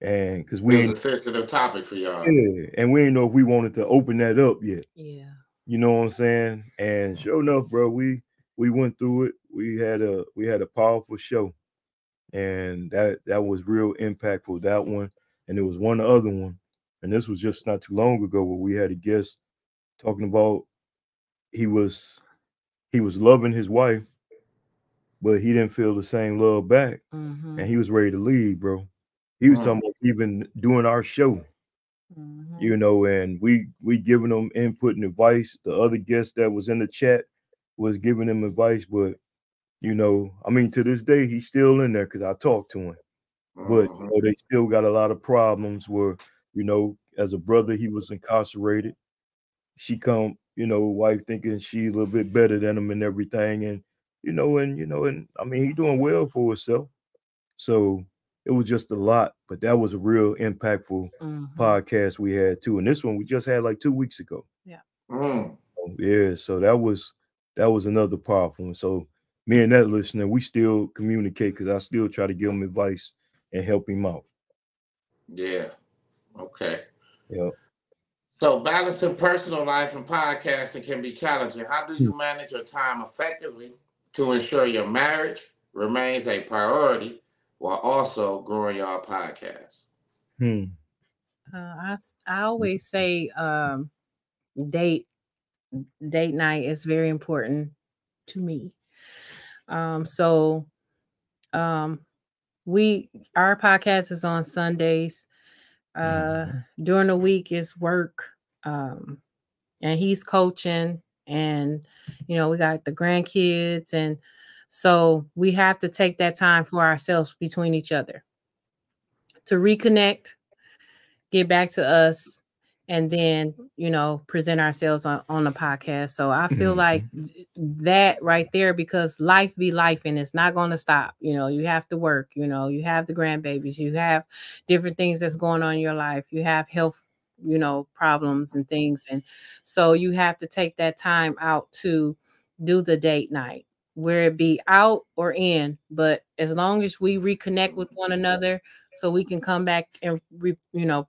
and because It was a sensitive topic for y'all. yeah, and we didn't know if we wanted to open that up yet. Yeah. You know what I'm saying? And sure enough, bro, we went through it. We had a powerful show, and that was real impactful. That one, and there was one other one, and this was just not too long ago where we had a guest talking about he was loving his wife, but he didn't feel the same love back, and he was ready to leave, bro. He was talking about even doing our show. And we giving them input and advice. The other guest that was in the chat was giving him advice, but I mean, to this day he's still in there because I talked to him. But they still got a lot of problems where, as a brother, he was incarcerated. She come, wife thinking she a little bit better than him and everything, and I mean, he doing well for himself. So it was just a lot, but that was a real impactful podcast we had too. And this one we just had like 2 weeks ago. Yeah. Yeah. So that was another powerful one. So me and that listener, we still communicate because I still try to give him advice and help him out. Yeah. Okay. Yeah. So balancing personal life and podcasting can be challenging. How do Hmm. you manage your time effectively to ensure your marriage remains a priority while also growing your podcast? Hmm. I always say date date night is very important to me. So um we our podcast is on Sundays. Mhm. During the week is work. Um and he's coaching, and we got the grandkids, and so we have to take that time for ourselves between each other to reconnect, get back to us, and then present ourselves on the podcast. So I feel like Mhm. that right there, because life be life and it's not going to stop. You have to work, you have the grandbabies, you have different things that's going on in your life, you have health problems and things, and so you have to take that time out to do the date night, where it be out or in, but as long as we reconnect with one another, so we can come back and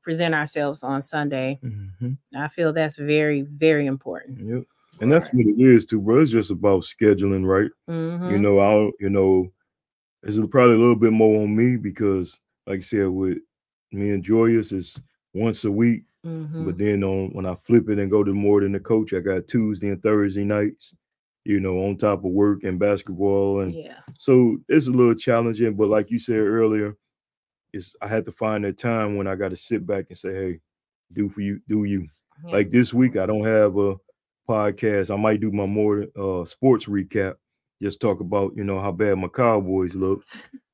present ourselves on Sunday. Mhm. I feel that's very, very important. Yep. And that's Right. what it is too, bro. It's just about scheduling, right? Mm-hmm. I don't, it's probably a little bit more on me because, like I said, with me and Joyous, it's once a week. Mm-hmm. But then when I flip it and go to more than the coach, I got Tuesday and Thursday nights, on top of work and basketball. And Yeah. so it's a little challenging. But like you said earlier, I had to find that time when I got to sit back and say, hey, do you. Yeah. Like this week, I don't have a podcast. I might do my more sports recap, just talk about, how bad my Cowboys look.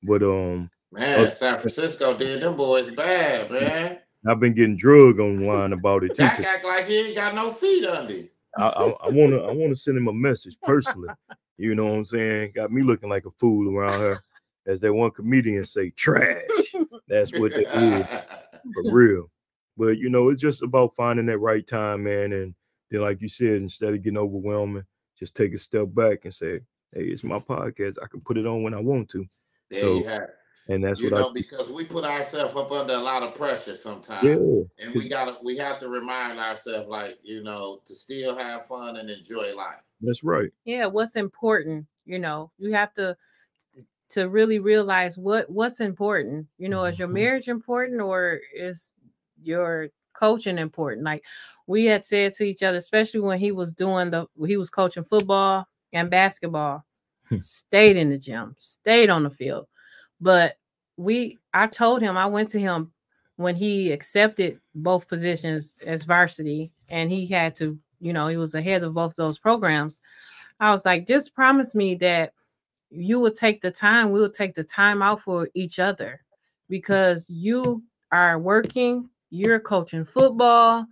But uh, Man, San Francisco did them boys bad, man. I've been getting drug online about it too. Dak act like he ain't got no feet under him. I wanna send him a message personally. You know what I'm saying? Got me looking like a fool around here, as that one comedian say, trash. That's what that is for real. But it's just about finding that right time, man. And then, like you said, instead of getting overwhelming, just take a step back and say, hey, it's my podcast. I can put it on when I want to. There you So, have it. and that's what I do. Because we put ourselves up under a lot of pressure sometimes. Yeah. And 'Cause we have to remind ourselves, like, to still have fun and enjoy life. that's right. Yeah, what's important, you have to really realize what's important. Is your Mhm. marriage important, or is your coaching important? Like we had said to each other, especially when he was coaching football and basketball, stayed in the gym, stayed on the field. But I told him, I went to him when he accepted both positions as varsity, and he had to, he was ahead of both those programs. I was like, just promise me that you will take the time, we will take the time out for each other, because you are working, you're coaching football,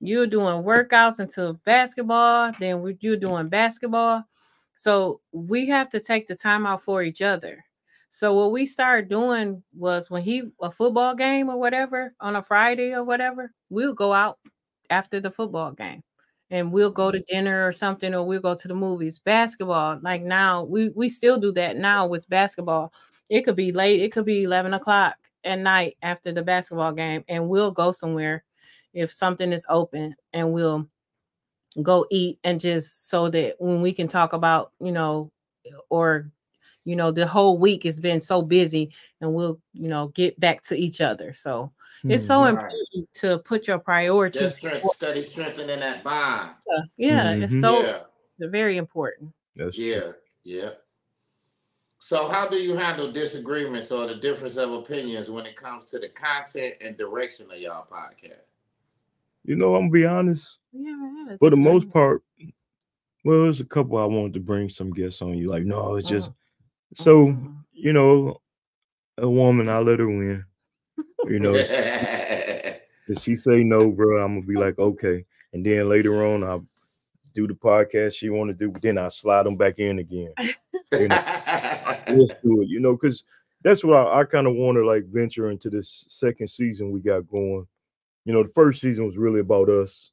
you're doing workouts into basketball, then you're doing basketball. So we have to take the time out for each other. So what we started doing was, when a football game or whatever on a Friday or whatever, we'll go out after the football game, and we'll go to dinner or something, or we'll go to the movies. Basketball, like now, we still do that now with basketball. It could be late, it could be 11 o'clock at night after the basketball game, and we'll go somewhere if something is open, and we'll go eat, and just so that when we can talk about, or the whole week has been so busy, and we'll get back to each other. So it's so Mhm. Right. important to put your priorities. Study strengthening that bond. Yeah, it's Mhm. so Yeah. very important. That's true. Yeah. Yeah. So how do you handle disagreements or the difference of opinions when it comes to the content and direction of y'all podcast? I'm gonna be honest. Yeah, For the most part, well, there's a couple I wanted to bring some guests on. You like, no, it's just Mhm. so Mhm. a woman. I let her win. You know, if she say no, bro, I'm gonna be like, okay. And then later on, I'll do the podcast she want to do. Then I slide them back in again. You know, let's do it. Because that's what I kind of want to like venture into this second season we got going. The first season was really about us.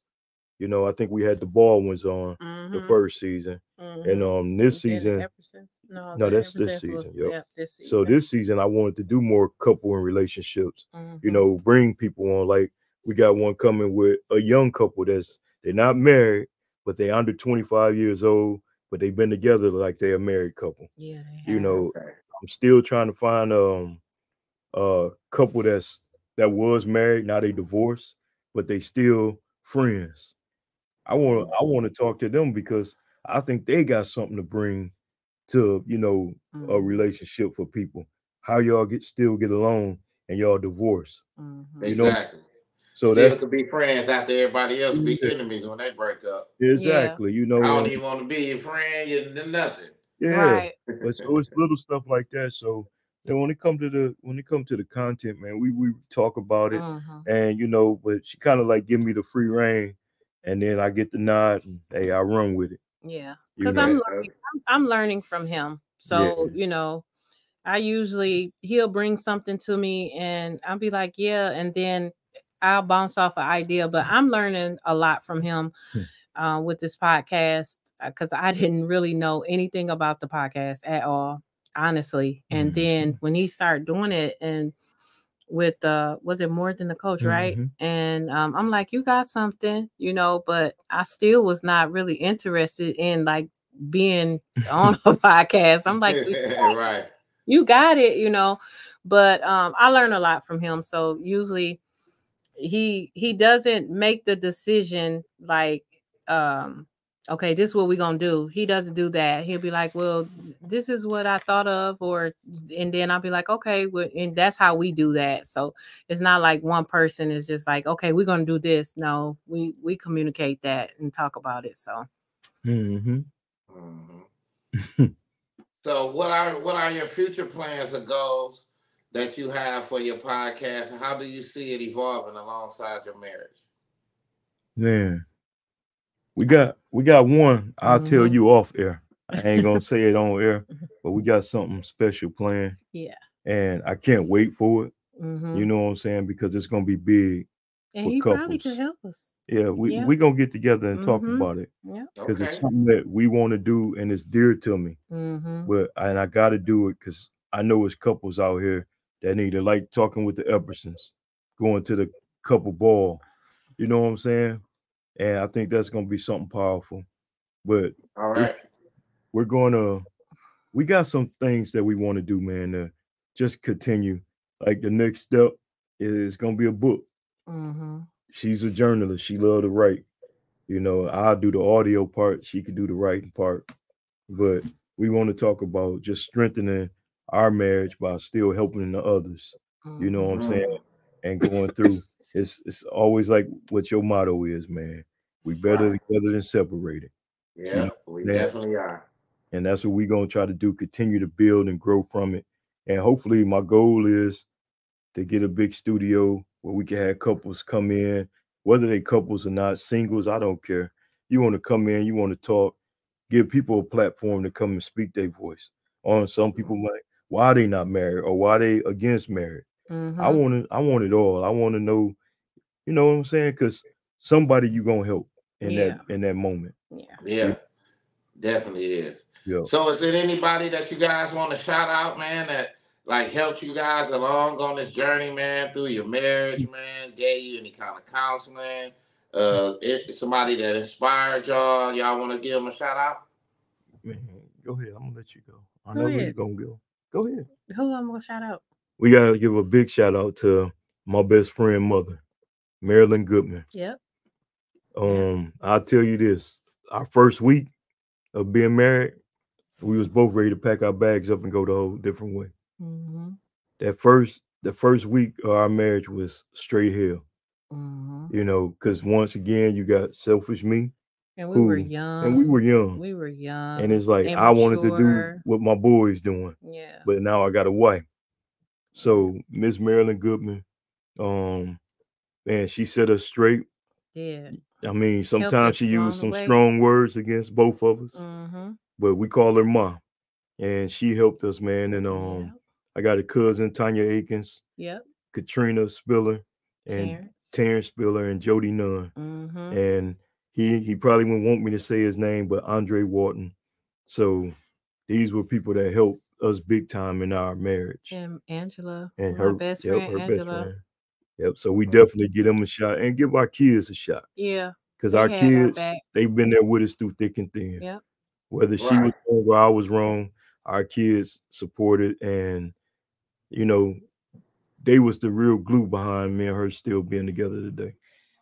I think we had the Baldwins on the Mhm. first season, and Mhm. this Then the season, Epperson. No, no, the that's this Epperson season. was, Yep. this So season. this season, I wanted to do more couple and relationships. Mhm. Bring people on. Like we got one coming with a young couple they're not married, but they're under 25 years old, but they've been together like they're a married couple. Yeah, they You have. know, Okay. I'm still trying to find a couple that was married, now they divorced, but they still friends. I want to talk to them because I think they got something to bring to, a Mhm. relationship for people. How y'all still get along and y'all divorce. Mhm. You know, Exactly. so Still that's could be friends after everybody else be yeah, enemies when they break up. Yeah. exactly, I don't and even want to be your friend. You're nothing. yeah, Right. but so it's little stuff like that. So when it come to the content, man, we talk about it, Mhm. and but she kind of like give me the free reign, and then I get the nod, and hey, I run with it. Yeah. You Cuz know, I'm Okay. learning I'm learning from him. yeah. So, I usually he'll bring something to me and I'll be like, "Yeah," and then I'll bounce off an idea, but I'm learning a lot from him with this podcast because I didn't really know anything about the podcast at all, honestly. And then Mhm. when he started doing it, and with was it More Than the Coach, right? Mhm. And I'm like, you got something, but I still was not really interested in like being on a podcast. I'm like, Right. you got it, but I learn a lot from him. So usually he doesn't make the decision like okay, this is what we're gonna do. He doesn't do that. He'll be like, well, this is what I thought of, or and then I'll be like, okay, well, and that's how we do that. So it's not like one person is just like, okay, we're gonna do this. No, we communicate that and talk about it. So Mhm. Mhm. So, what are your future plans or goals that you have for your podcast, and how do you see it evolving alongside your marriage? Man, we got one. I'll tell mhm. you off air. I ain't gonna say it on air, but we got something special planned, Yeah. and I can't wait for it. You hmm know what I'm saying? Because it's gonna be big And for he probably could couples. help us. Yeah, we Yeah. we gonna get together and talk hmm about it Yeah. because it's Okay. something that we want to do and it's dear to me. hmm And I got to do it because I know it's couples out here that need to like talking with the Eppersons, going to the couple ball. You know what I'm saying? And I think that's gonna be something powerful. But All we're right. we're gonna we got some things that we want to do, man. To just continue. Like the next step is gonna be a book. hmm She's a journalist. She love to write. I'll do the audio part. She could do the writing part. But we want to talk about just strengthening our marriage by still helping the others. You know what I'm hmm saying? Mm, And going through. It's always like what your motto is, man. We better right. together than separated. You know Yeah, we what I'm saying? definitely are. And that's what we're gonna try to do, continue to build and grow from it. And hopefully my goal is to get a big studio where we can have couples come in, whether they couples or not, singles, I don't care. You want to come in, you want to talk, give people a platform to come and speak their voice. On some people like why they not married or why they against marriage. hmm I want it all. I want to know, you know what I'm saying? Because somebody you gonna help in that Yeah. in that moment. Yeah. You Yeah, definitely is. know, So, is there anybody that you guys want to shout out, man, that like helped you guys along on this journey, man, through your marriage, man, gave you any kind of counseling? Somebody that inspired y'all. Y'all want to give them a shout out? man, go ahead. I'm gonna let you go. I Go know where you're ahead. gonna go. Go ahead. Who I'm gonna shout out? We gotta give a big shout out to my best friend mother, Marilyn Goodman. Yep. Yep. I'll tell you this. Our first week of being married, we was both ready to pack our bags up and go the whole different way. hmm The first week of our marriage was straight hell, hmm because once again you got selfish me And we were who and we young. were young. We were And young, it's like I wanted to do immature. what my boys doing, Yeah. but now I got a wife. Yeah. So Miss Marilyn Goodman, um, man, she set us straight. Did. I mean, Helped sometimes she us used along the some way. strong words against both of us, hmm but we call her Ma, and she helped us, man. And Yep. I got a cousin, Tanya Akins, Yep. Katrina Spiller, and Terrence. Terrence Spiller, and Jody Nunn. hmm And he probably wouldn't want me to say his name, but Andre Wharton. So these were people that helped us big time in our marriage. And Angela, And my her, best yep, friend her best Angela. friend. Yep. So we definitely give them a shot and give our kids a shot. Yeah. Because They our had our kids, back. they've been there with us through thick and thin. Yep. Whether she was Right. wrong or I was wrong, our kids supported, and you know, they was the real glue behind me and her still being together today.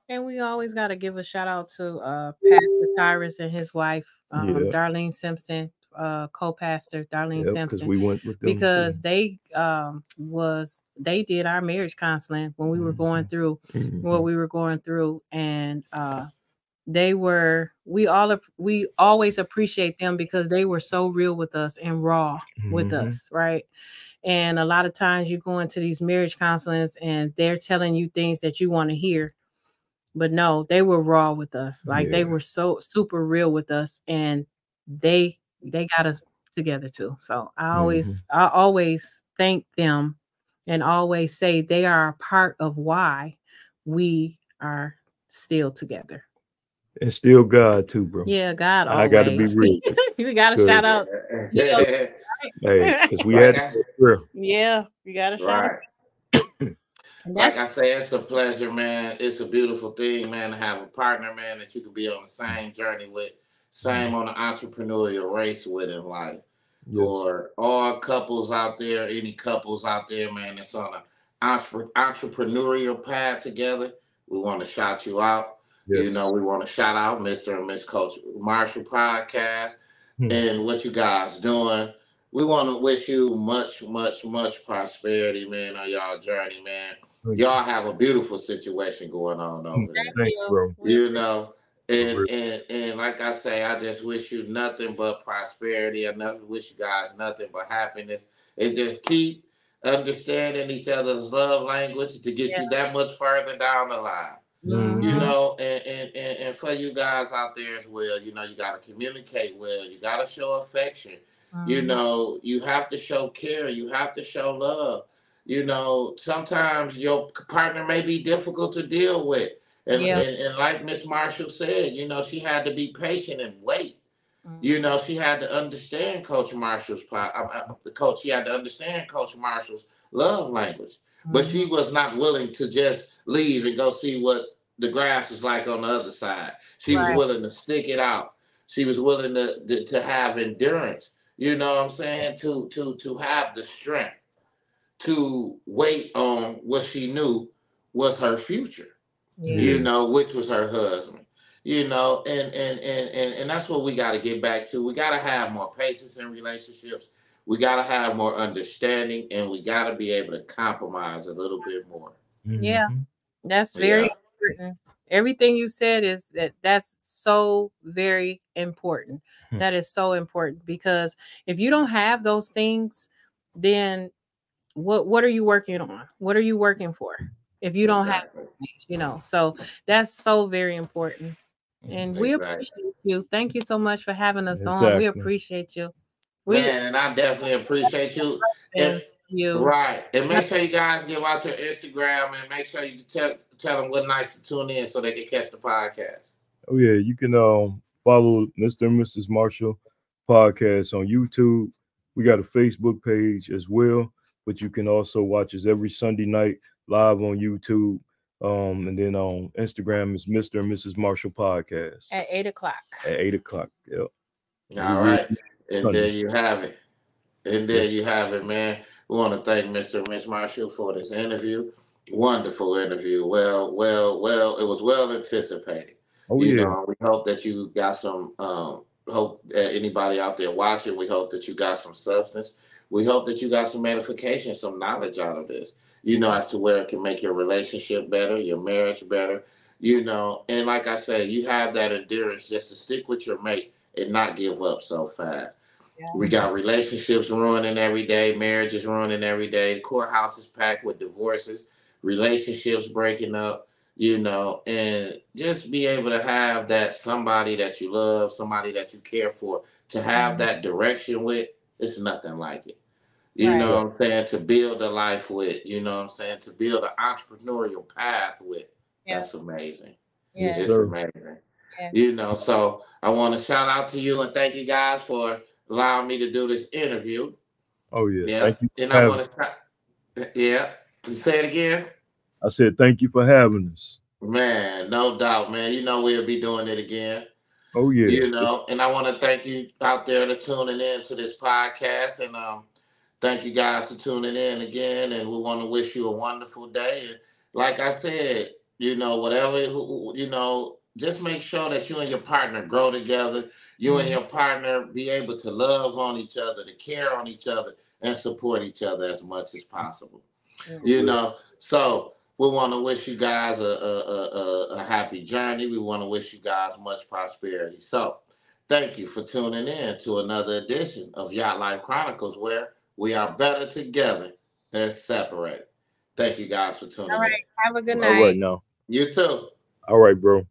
And we always got to give a shout out to Pastor Tyrus and his wife, Yeah. Darlene Simpson, co-pastor Darlene Yep. Because Simpson, we went with them because too. they did our marriage counseling when we were going through what we were going through, and we always appreciate them because they were so real with us and raw with us, right? And a lot of times you go into these marriage counselings and they're telling you things that you want to hear. But no, they were raw with us. Like they were so super real with us, and they got us together too. So I always thank them and always say they are a part of why we are still together. And still God too, bro. Yeah, God I got to be always. real. You got to shout out. Yeah, Hey, because we Like had I, prayer. yeah, you got to shout out. right. And Like that's I say, it's a pleasure, man. It's a beautiful thing, man, to have a partner, man, that you can be on the same journey with, same on the entrepreneurial race with in life. Yes. For all couples out there, any couples out there, man, that's on an entrepreneurial path together, we want to shout you out. You know, Yes. we want to shout out Mr. and Miss Coach Marshall podcast Hmm. and what you guys doing. We want to wish you much, much, much prosperity, man, on y'all journey, man. Thank Y'all have a beautiful situation going on you. over there. Thanks, you. bro. We You appreciate know, For and real. and and like I say, I just wish you nothing but prosperity. I never wish you guys nothing but happiness. And just keep understanding each other's love language to get yeah. you that much further down the line. You Mhm. know, and for you guys out there as well, you know, you got to communicate well. You got to show affection. You Mhm. know, you have to show care. You have to show love. You know, sometimes your partner may be difficult to deal with. And, Yeah. and, and like Miss Marshall said, you know, she had to be patient and wait. You Mhm. know, she had to understand Coach Marshall's the coach. She had to understand Coach Marshall's love language, but Mhm. she was not willing to just leave and go see what the grass was like on the other side. She was Right. willing to stick it out. She was willing to have endurance. You know what I'm saying? To have the strength to wait on what she knew was her future, Yeah. you Yeah. know, which was her husband. You know, and that's what we got to get back to. We got to have more patience in relationships. We got to have more understanding, and we got to be able to compromise a little bit more. Yeah. Hmm. That's very Yeah, important. Everything you said is that's so very important. That is so important because if you don't have those things, then what are you working on? What are you working for? If you don't have exactly, things, So that's so very important. And we exactly. appreciate you. Thank you so much for having us on. We Exactly. appreciate you. We Man, and I definitely appreciate you. And and you. right, and make sure you guys give out your Instagram and make sure you tell them what nights to tune in so they can catch the podcast. Oh yeah, you can follow Mr. and Mrs. Marshall podcast on YouTube. We got a Facebook page as well, but you can also watch us every Sunday night live on YouTube. And then on Instagram is Mr. and Mrs. Marshall podcast At 8 o'clock. at 8 o'clock. Yep. And we All will right, be and there Sunday. you have it. And there Yes. you have it, man. We want to thank Mr. and Miss Marshall for this interview. Wonderful interview. Well, it was well anticipated. Oh You yeah. know, we hope that you got some, hope that anybody out there watching, we hope that you got some substance. We hope that you got some edification, some knowledge out of this, you know, as to where it can make your relationship better, your marriage better, you know. And like I said, you have that endurance just to stick with your mate and not give up so fast. Yeah. We got relationships ruining every day, marriages ruining every day, the courthouse is packed with divorces, relationships breaking up, you know, and just be able to have that somebody that you love, somebody that you care for, to have Mhm. that direction with, it's nothing like it. You Right. know what I'm saying? To build a life with, you know what I'm saying? To build an entrepreneurial path with, Yeah. that's amazing. Yes, Yeah. It's sir. amazing. Yeah. You know, so I want to shout out to you and thank you guys for allowing me to do this interview. Oh yeah. Yeah. Thank you And for I having. want to, yeah. You say it again? I said thank you for having us. Man, no doubt, man. You know we'll be doing it again. Oh yeah. You know, and I want to thank you out there to tuning in to this podcast, and thank you guys for tuning in again. And we want to wish you a wonderful day. And like I said, you know, whatever you know, just make sure that you and your partner grow together. You and your partner be able to love on each other, to care on each other, and support each other as much as possible. You know, so we want to wish you guys a happy journey. We want to wish you guys much prosperity. So thank you for tuning in to another edition of Yatlife Chronicles, where we are better together than separated. Thank you guys for tuning All in. right. Have a good All right night. now. You too. All right, bro.